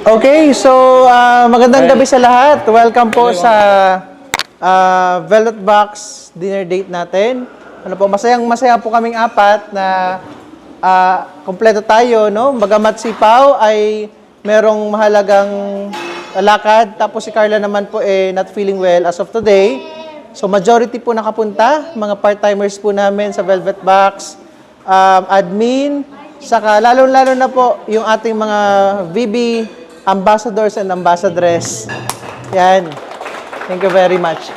Okay, so magandang gabi sa lahat. Welcome po sa Velvet Box dinner date natin. Ano po, masaya po kaming apat na kompleto tayo, no? Bagamat si Pao ay merong mahalagang lakad, tapos si Carla naman po not feeling well as of today. So majority po nakapunta, mga part-timers po namin sa Velvet Box, admin, saka lalo-lalo na po yung ating mga VB ambassadors and ambassadress. Yan. Thank you very much.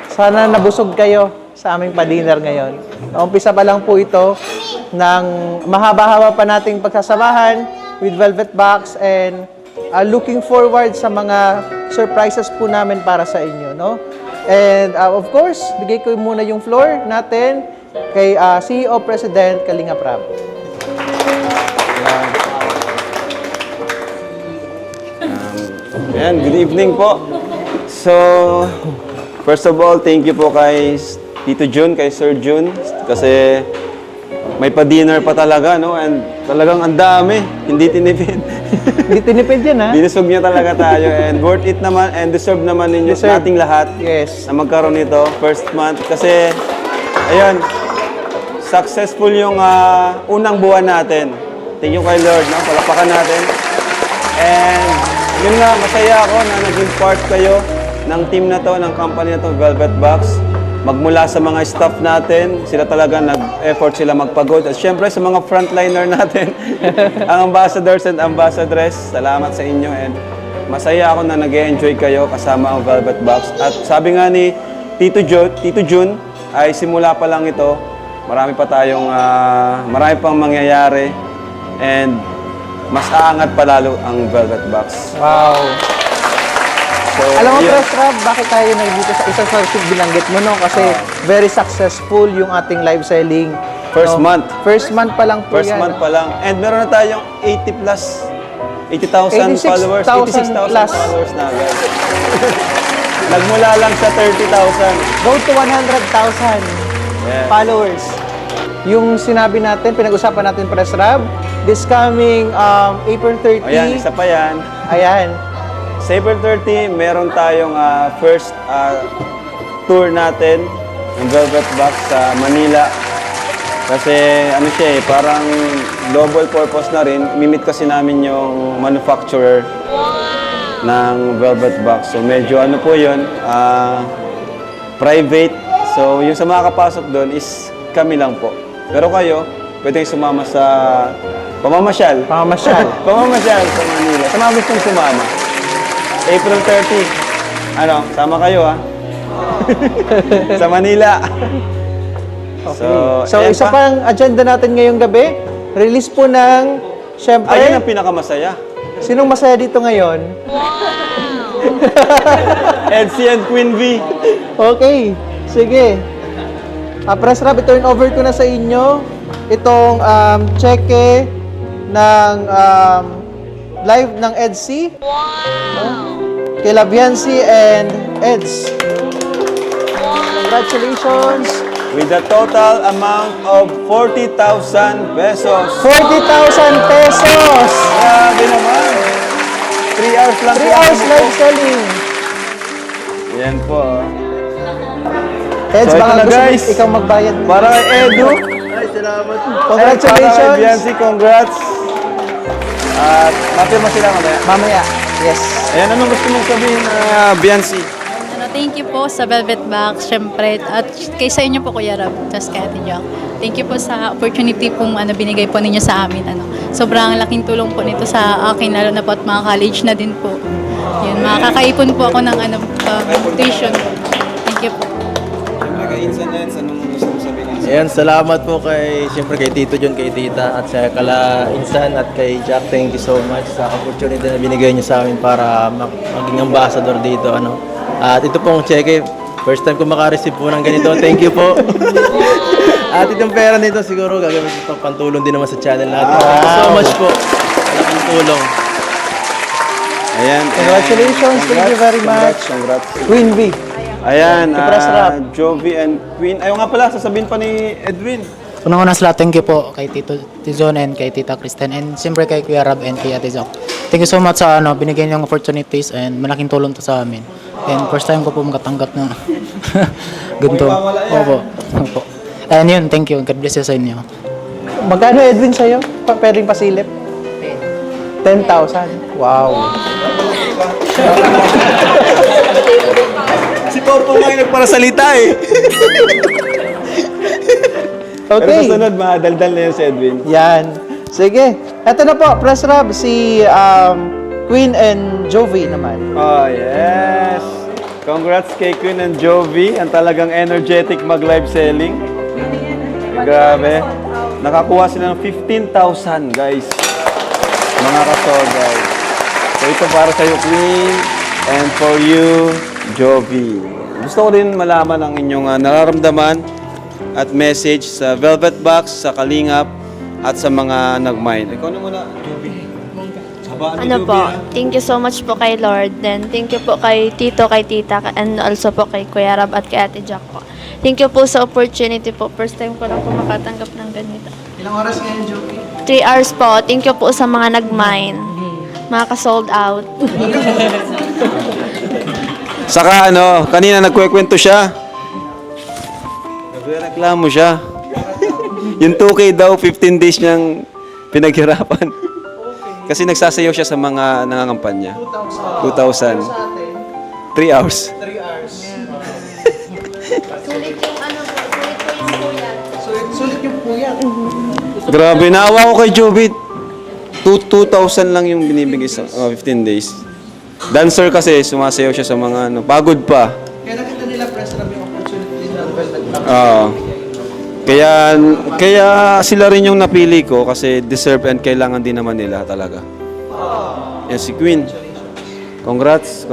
Sana nabusog kayo sa aming pa-dinner ngayon. Umpisa pa lang po ito ng mahaba-haba pa nating pagsasamahan with Velvet Box and looking forward sa mga surprises po namin para sa inyo, no? And of course, bigay ko muna yung floor natin kay CEO President Kalinga Prab. Ayan, good evening po. So, first of all, thank you po kay Tito Jun, kay Sir Jun, kasi may pa-dinner pa talaga, no? And talagang ang dami, hindi tinipid. Hindi tinipid yan, ha? Binusog niya talaga tayo and worth it naman and deserve naman ninyo nating lahat Yes. na magkaroon nito first month. Kasi, ayun, successful yung unang buwan natin. Thank you kay Lord, no? Palapakan natin. And yun nga, masaya ako na naging part kayo ng team na to, ng company na to, Velvet Box. Magmula sa mga staff natin, sila talaga nag-effort sila magpagod. At syempre sa mga frontliner natin, ang ambassadors and ambassadress, salamat sa inyo. And masaya ako na nag-enjoy kayo kasama ang Velvet Box. At sabi nga ni Tito Jun, ay simula pa lang ito. Marami pang mangyayari. And mas aangat pa lalo ang Velvet Box. Wow. So, Alam mo, yun. Press Rob, bakit tayo nandito sa isang flagship binanggit mo, no? Kasi very successful yung ating live selling. First no? month. First month pa lang po First yan. month pa lang. And meron na tayong 80,000 followers. 86,000 plus. followers na agad. Nagmula lang sa 30,000. Go to 100,000 Yeah. followers. Yung sinabi natin, pinag-usapan natin, Press Rob, this coming April 30. Ayan, isa pa yan. Ayan. Sa April 30, meron tayong first tour natin ng Velvet Box sa Manila. Kasi ano siya parang double purpose na rin. Mimit kasi namin yung manufacturer ng Velvet Box. So medyo ano po yun, private. So yung sa mga kapasok doon is kami lang po. Pero kayo, pwedeng sumama sa pamamasyal. Pamamasyal. Pamamasyal sa Manila. Sa mga gustong sumama. April 30. Ano, sama kayo ha? Sa Manila. Okay. So ayan isa pa. pang agenda natin ngayong gabi, release po ng, syempre, Ayun ang pinakamasaya. sinong masaya dito ngayon? Edsy and Queen V. Okay, sige. Press Rob, turn over ko na sa inyo itong cheque ng live ng EDSI. Wow! Kay Labiansi and Eds. Congratulations! With a total amount of 40,000 pesos. 40,000 pesos! Grabe naman. 3 hours lang. 3 hours live selling. Yan po. Eds, So, ito baka na, gusto guys. ikaw magbayad. Para kay Edu. Ay, salamat. Congratulations! Para kay Biancy, congrats. At mapirma sila mamaya. Mamaya. Yes. Ayan, anong gusto mong sabihin, Biancy? Thank you po sa Velvet Box, syempre. At kay sa inyo po, Kuya Rob, tas kay Ate Jack. Thank you po sa opportunity pong binigay po ninyo sa amin. Sobrang laking tulong po nito sa akin, lalo na po at mga college na din po. Yun, makakaipon po ako ng tuition. Thank you po. Siyempre kay Insan Eds, anong gusto mong sabihin? Ayan, salamat po siyempre kay Tito John, kay Tita, at sa kala Insan at kay Jack. Thank you so much sa opportunity na binigay niyo sa amin para maging ambassador dito. At ito pong cheque, first time ko makareceive po ng ganito. Thank you po. At itong pera nito siguro gagawin ito pantulong din naman sa channel natin. Thank you so much po. Malaking tulong. Ayan. Congratulations. Thank you very much. Congrats. Queen V. Ayan, Press Rob. Jovi and Queen. Ayaw nga pala, sasabihin pa ni Edwin. Unang-una sa lahat, thank you po kay Tito Tizon and kay Tita Kristen and siyempre kay Kuya Rob and kay Ate Zoc. thank you so much sa binigyan niyong opportunities and malaking tulong to sa amin. And first time ko po makatanggap ng ganito. Opo. And yun, thank you. God bless you sa inyo. Magkano, Edwin, sa'yo? Pwedeng pasilip? 10,000. Wow. Si Pao po nga yung nagparasalita eh. Pero Okay. sa sunod, madaldal na yun si Edwin. Yan. Sige. Eto na po, Press Rob, si Queen and Jovi naman. Oh, yes. Congrats kay Queen and Jovi. Ang talagang energetic mag-live selling. Grabe. Nakakuha sila ng 15,000, guys. Mga kasogay. So ito para sa'yo, Queen. And for you, Jovi. Gusto ko din malaman ang inyong nararamdaman at message sa Velvet Box, sa Kalingap, at sa mga nag-mine. Ikaw na muna, Jovi. Sabaan ni Ano Jovi, po, ah. thank you so much po kay Lord. Then, thank you po kay Tito, kay Tita, and also po kay Kuya Rab at kay Ate Jack po. Thank you po sa opportunity po. First time ko lang po makatanggap ng ganito. Ilang oras ngayon, Jovi? 3 hours po. Thank you po sa mga nag-mine. Mga ka-sold out. Saka kanina nagkukwento siya. Nagreklamo siya. Yung 2K daw, 15 days niyang pinaghirapan. Kasi nagsasayaw siya sa mga nangangampanya. 2,000. 3 hours. 3 hours. Sulit yung ano po, sulit po yung puyat. Sulit yung puyat. Grabe, naawa ko kay Jobit. 2,000 lang yung binibigay sa 15 days. Dancer kasi, sumasayaw siya sa mga pagod pa. Kaya nakita nila, Press Rob, yung opportunity ng Velvet Box. Oo. Kaya sila rin yung napili ko kasi deserve and kailangan din naman nila talaga. Yan si Queen. Congrats.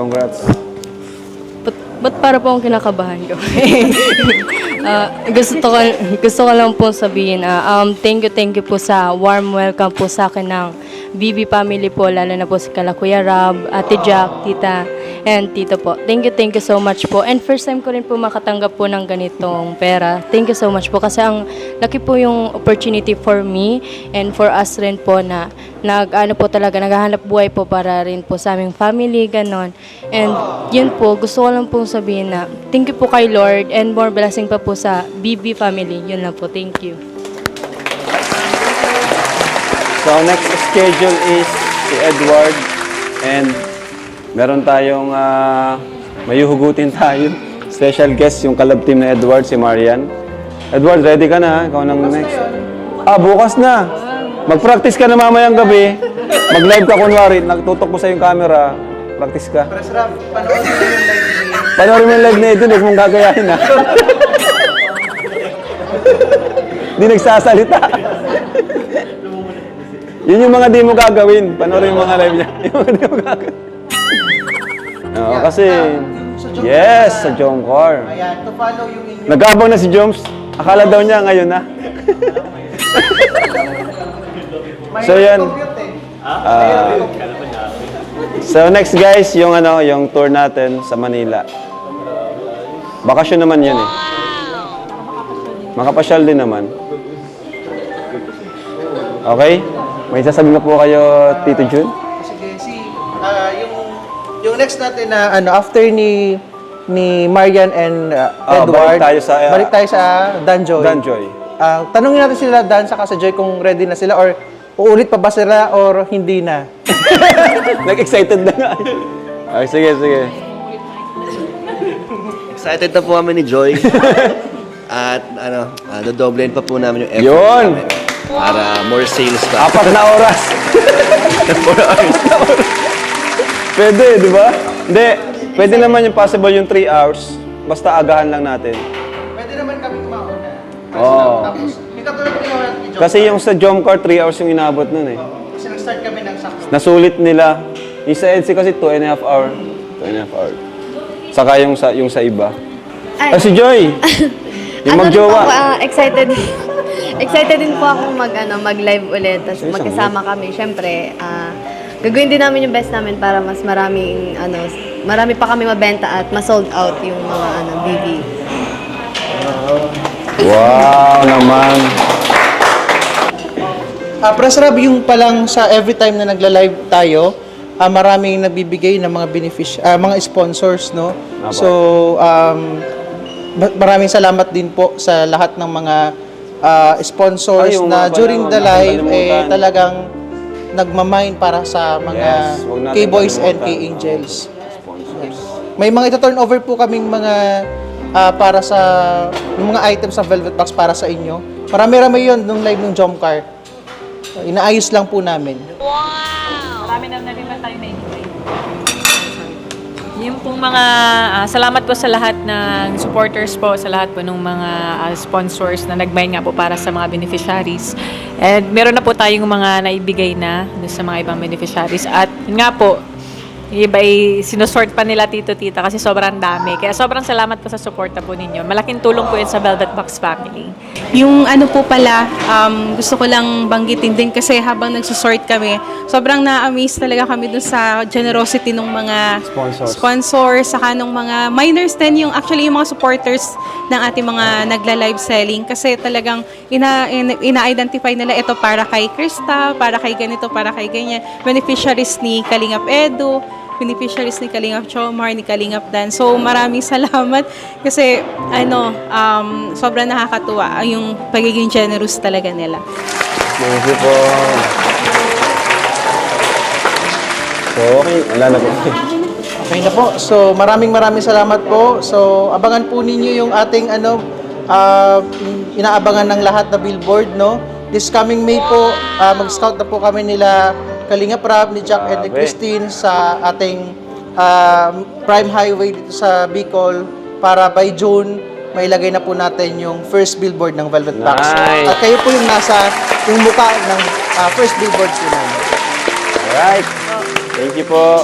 Ba't para po akong kinakabahan ko? Gusto ko lang po sabihin, thank you po sa warm welcome po sa akin ng BB family po, lalo na po si Kuya Rab, Ate Jack, Tita, and Tito po. Thank you so much po. And first time ko rin po makatanggap po ng ganitong pera. Thank you so much po kasi ang laki po yung opportunity for me and for us rin po na naghahanap buhay po para rin po sa aming family, ganon. And yun po, gusto ko lang pong sabihin na thank you po kay Lord and more blessing pa po sa BB family. Yun lang po. Thank you. So next schedule is si Edward and meron tayong mayuhugutin tayo. Special guest yung collab team na Edward, si Marian. Edward, ready ka na? Ikaw nang next. Bukas na. Mag-practice ka na mamayang gabi. Mag-live ka kunwari. Nagtutok mo sa yung camera. Practice ka. Press Rob, panoorin mo yung live ni... Panoorin mo yung live na ito. Huwag mong gagayahin ha. Hindi nagsasalita. Yun yung mga di mo gagawin. Panoorin yung mga live niya. Yung mga di mo gagawin. Oo, kasi... Yes, sa Jomcar. Ayan, to follow yung inyo. Nag-abang na si Joms. Akala daw niya ngayon na. So yan. So next guys, yung yung tour natin sa Manila. Bakasyon naman yun eh. Makapasyal din naman. Okay? May sasabihin na po kayo, Tito Jun? Sige, yung next natin na after ni Marian and Edward, balik tayo sa, Danjoy. Danjoy. Tanungin natin sila Dan saka sa Joy kung ready na sila or uulit pa ba sila or hindi na. Nag-excited na nga. Okay, sige. Excited na po kami ni Joy. At dodoblein pa po namin yung effort Yun! namin para more sales pa. 4 na oras. Pwede, di ba? Hindi. Pwede naman yung possible yung 3 hours. Basta agahan lang natin. Pwede naman kami kumauna. Oo. Tapos, may katulad ng ginawa natin ni Joy. Kasi yung sa Jomcar, 3 hours yung inabot nun eh. Kasi nag-start kami ng sakto. Nasulit nila. Yung sa EDC kasi 2.5 hour. 2.5 hour. Saka yung sa iba. Si Joy! Yung magjowa. Din po, excited din po ako mag-live ulit. Tapos magkasama kami. Siyempre, gagawin din namin yung best namin para mas marami pa kami mabenta at ma-sold out yung mga BB. Wow naman. Press Rob, yung palang sa every time na nagla-live tayo, maraming nagbibigay ng mga mga sponsors, no? Apo. So maraming salamat din po sa lahat ng mga sponsors Ay, yung na mga during pala, the wag natin live kalimutan. talagang nagmamine para sa mga Yes, wag natin K-Boys and kalimutan. K-Angels. Sponsors. May mga ito-turnover po kaming mga para sa yung mga items sa Velvet Box para sa inyo. Marami-rami yun nung live ng Jomcar. Inaayos lang po namin. Marami na rin ba tayo na-enjoy? Yung pong mga, salamat po sa lahat ng supporters po, sa lahat po ng mga sponsors na nagbayad nga po para sa mga beneficiaries. And meron na po tayong mga naibigay na dun sa mga ibang beneficiaries. At yun nga po, yung iba ay sinusort pa nila tito-tita kasi sobrang dami. Kaya sobrang salamat po sa suporta po ninyo. Malaking tulong po yun sa Velvet Box family. Yung ano po pala, gusto ko lang banggitin din kasi habang nagsusort kami, sobrang na-amaze talaga kami dun sa generosity ng mga sponsors, saka ng mga minors din, yung actually yung mga supporters ng ating mga nagla-live selling kasi talagang ina-identify nila ito para kay Krista, para kay ganito, para kay ganyan. Beneficiaries ni Kalingap Edu, beneficiaries ni Kalingap Chomar, ni Kalingap Dan. So, maraming salamat kasi sobrang nakakatuwa yung pagiging generous talaga nila. Thank you po. So, okay. Wala na po. Okay na po. So, maraming salamat po. So, abangan po ninyo yung ating inaabangan ng lahat na billboard, no? This coming May po, mag-scout na po kami nila Kalingap Rab, ni Jack and ni Grabe. Christine sa ating Prime Highway dito sa Bicol para by June mailagay na po natin yung first billboard ng Velvet Box. Nice. At kayo po yung mukha ng first billboard po namin. Alright. Thank you po.